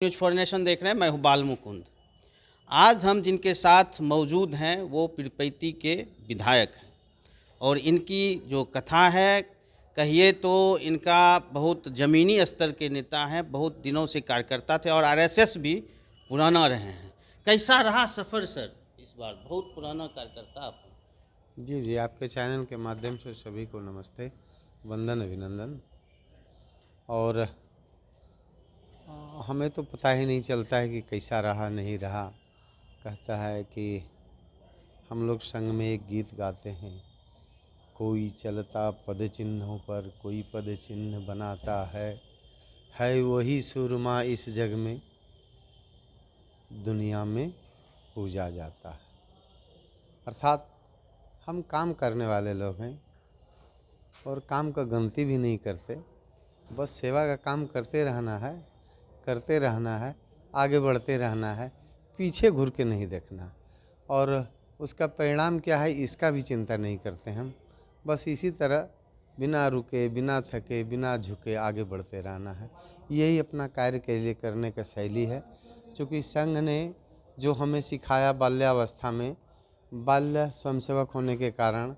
News for nation देख रहे हैं। मैं हूं बाल मुकुंद। आज हम जिनके साथ मौजूद हैं वो पीरपैती के विधायक हैं और इनकी जो कथा है कहिए तो इनका बहुत ज़मीनी स्तर के नेता हैं, बहुत दिनों से कार्यकर्ता थे और आरएसएस भी पुराना रहे हैं। कैसा रहा सफ़र सर? इस बार बहुत पुराना कार्यकर्ता आप हैं। जी जी, आपके चैनल के माध्यम से सभी को नमस्ते, वंदन, अभिनंदन। और हमें तो पता ही नहीं चलता है कि कैसा रहा नहीं रहा। कहता है कि हम लोग संग में एक गीत गाते हैं, कोई चलता पद चिन्हों पर कोई पद चिन्ह बनाता है वही सुरमा इस जग में दुनिया में पूजा जाता है। अर्थात हम काम करने वाले लोग हैं और काम का गलती भी नहीं करते, बस सेवा का काम करते रहना है, आगे बढ़ते रहना है, पीछे घूर के नहीं देखना और उसका परिणाम क्या है इसका भी चिंता नहीं करते हम। बस इसी तरह बिना रुके, बिना थके, बिना झुके आगे बढ़ते रहना है। यही अपना कार्य के लिए करने का शैली है। चूँकि संघ ने जो हमें सिखाया बाल्यावस्था में, बाल्य स्वयंसेवक होने के कारण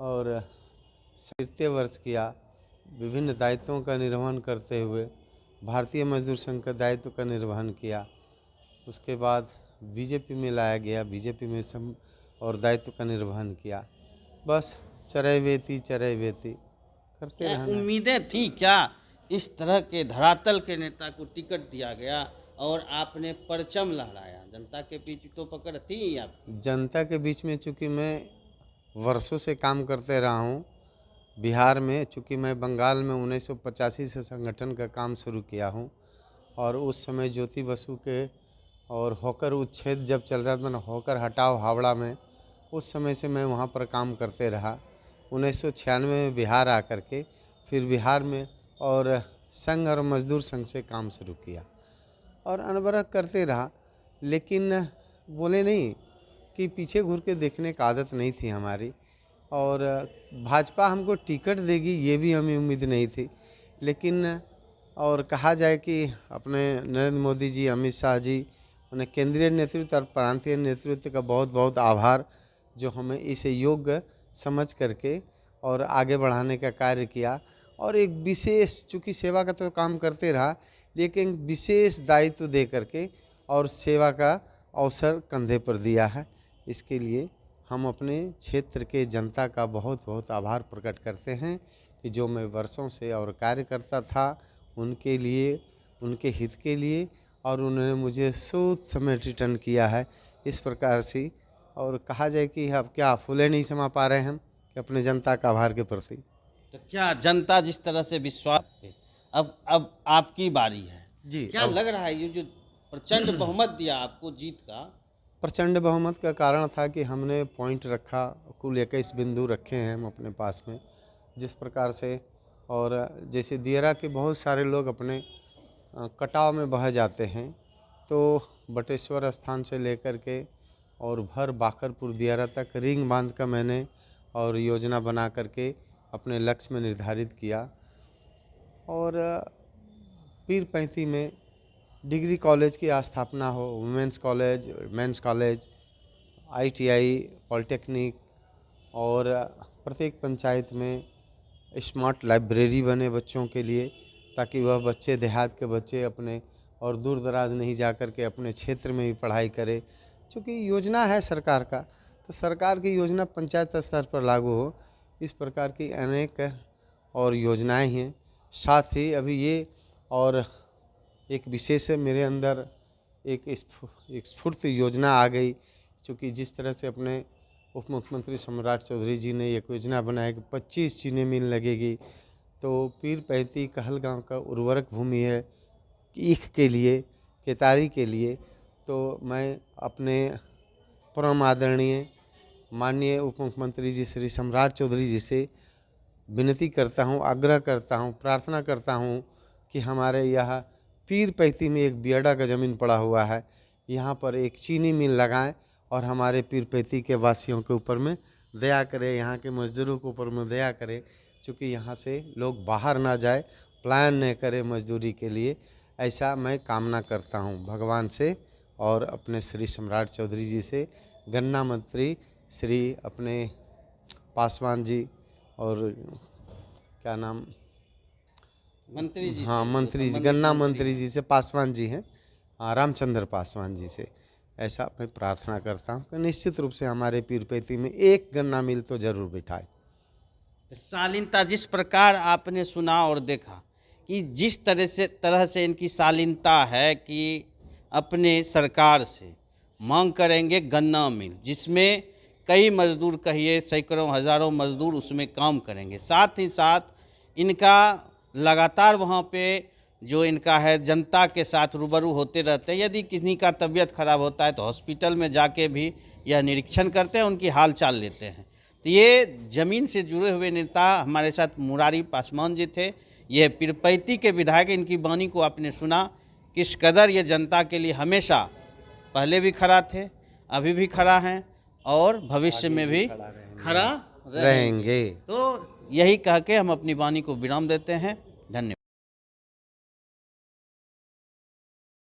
और तृतीय वर्ष किया, विभिन्न दायित्वों का निर्वहन करते हुए भारतीय मजदूर संघ का दायित्व का निर्वहन किया। उसके बाद बीजेपी में लाया गया, बीजेपी में सम और दायित्व का निर्वहन किया। बस चरैवेती करते रहना। उम्मीदें थी क्या इस तरह के धरातल के नेता को टिकट दिया गया और आपने परचम लहराया? जनता के बीच तो पकड़ थी आप? जनता के बीच में चूँकि मैं वर्षों से काम करते रहा हूँ बिहार में, चूँकि मैं बंगाल में 1985 से संगठन का काम शुरू किया हूँ और उस समय ज्योति बसु के और हॉकर उच्छेद जब चल रहा था, मैंने हॉकर हटाओ हावड़ा में, उस समय से मैं वहाँ पर काम करते रहा। 1996 में बिहार आकर के फिर बिहार में और संघ और मजदूर संघ से काम शुरू किया और अनवरत करते रहा। लेकिन बोले नहीं कि पीछे घूर के देखने की आदत नहीं थी हमारी और भाजपा हमको टिकट देगी ये भी हमें उम्मीद नहीं थी। लेकिन और कहा जाए कि अपने नरेंद्र मोदी जी, अमित शाह जी, उन्हें केंद्रीय नेतृत्व और प्रांतीय नेतृत्व का बहुत बहुत आभार, जो हमें इसे योग्य समझ करके और आगे बढ़ाने का कार्य किया। और एक विशेष, चूँकि सेवा का तो काम करते रहा, लेकिन विशेष दायित्व दे करके और सेवा का अवसर कंधे पर दिया है। इसके लिए हम अपने क्षेत्र के जनता का बहुत बहुत आभार प्रकट करते हैं कि जो मैं वर्षों से और कार्य करता था उनके लिए, उनके हित के लिए, और उन्होंने मुझे सूद समय रिटर्न किया है इस प्रकार से। और कहा जाए कि अब क्या फूले नहीं समा पा रहे हैं हम कि अपने जनता का आभार के प्रति। तो क्या जनता जिस तरह से विश्वास पे, अब आपकी बारी है जी, क्या लग रहा है ये जो प्रचंड बहुमत दिया आपको जीत का? प्रचंड बहुमत का कारण था कि हमने पॉइंट रखा, कुल 21 बिंदु रखे हैं हम अपने पास में, जिस प्रकार से। और जैसे दियरा के बहुत सारे लोग अपने कटाव में बह जाते हैं, तो बटेश्वर स्थान से लेकर के और भर बाखरपुर दियरा तक रिंग बांध का मैंने और योजना बना करके अपने लक्ष्य में निर्धारित किया। और पीरपैंती में डिग्री कॉलेज की स्थापना हो, women's college, men's college, ITI, polytechnic, और प्रत्येक पंचायत में स्मार्ट लाइब्रेरी बने बच्चों के लिए, ताकि वह बच्चे, देहात के बच्चे अपने और दूर दराज नहीं जा कर के अपने क्षेत्र में भी पढ़ाई करें। चूँकि योजना है सरकार का, तो सरकार की योजना पंचायत स्तर पर लागू हो, इस प्रकार की अनेक और योजनाएं हैं। साथ ही अभी ये और एक विशेष मेरे अंदर एक स्फूर्त योजना आ गई, क्योंकि जिस तरह से अपने उप मुख्यमंत्री सम्राट चौधरी जी ने एक योजना बनाया कि 25 चीनी मिल लगेगी, तो पीरपैंती कहलगांव का उर्वरक भूमि है ईख के लिए, केतारी के लिए। तो मैं अपने परम आदरणीय माननीय उप मुख्यमंत्री जी श्री सम्राट चौधरी जी से विनती करता हूँ, आग्रह करता हूँ, प्रार्थना करता हूँ कि हमारे यहाँ पीरपैंती में एक बियडा का ज़मीन पड़ा हुआ है, यहाँ पर एक चीनी मिल लगाएं और हमारे पीरपैंती के वासियों के ऊपर में दया करें, यहाँ के मज़दूरों के ऊपर में दया करें। चूँकि यहाँ से लोग बाहर ना जाए, प्लान न करें मजदूरी के लिए, ऐसा मैं कामना करता हूँ भगवान से और अपने श्री सम्राट चौधरी जी से, गन्ना मंत्री श्री अपने पासवान जी और क्या नाम, मंत्री जी हाँ से, मंत्री जी, गन्ना मंत्री जी से, पासवान जी हैं, रामचंद्र पासवान जी से ऐसा मैं प्रार्थना करता हूँ कि निश्चित रूप से हमारे पीरपैती में एक गन्ना मिल तो जरूर बिठाए। शालीनता जिस प्रकार आपने सुना और देखा कि जिस तरह से इनकी शालीनता है कि अपने सरकार से मांग करेंगे गन्ना मिल, जिसमें कई मजदूर कहिए सैकड़ों हज़ारों मजदूर उसमें काम करेंगे। साथ ही साथ इनका लगातार वहाँ पे जो इनका है जनता के साथ रूबरू होते रहते हैं। यदि किसी का तबीयत खराब होता है तो हॉस्पिटल में जाके भी यह निरीक्षण करते हैं, उनकी हाल चाल लेते हैं। तो ये ज़मीन से जुड़े हुए नेता हमारे साथ मुरारी पासवान जी थे। ये पीरपैती के विधायक, इनकी वाणी को आपने सुना किस कदर ये जनता के लिए हमेशा पहले भी खड़ा थे, अभी भी खड़ा हैं और भविष्य में भी खड़ा रहेंगे। रहेंगे। तो यही कह के हम अपनी वाणी को विराम देते हैं। धन्यवाद।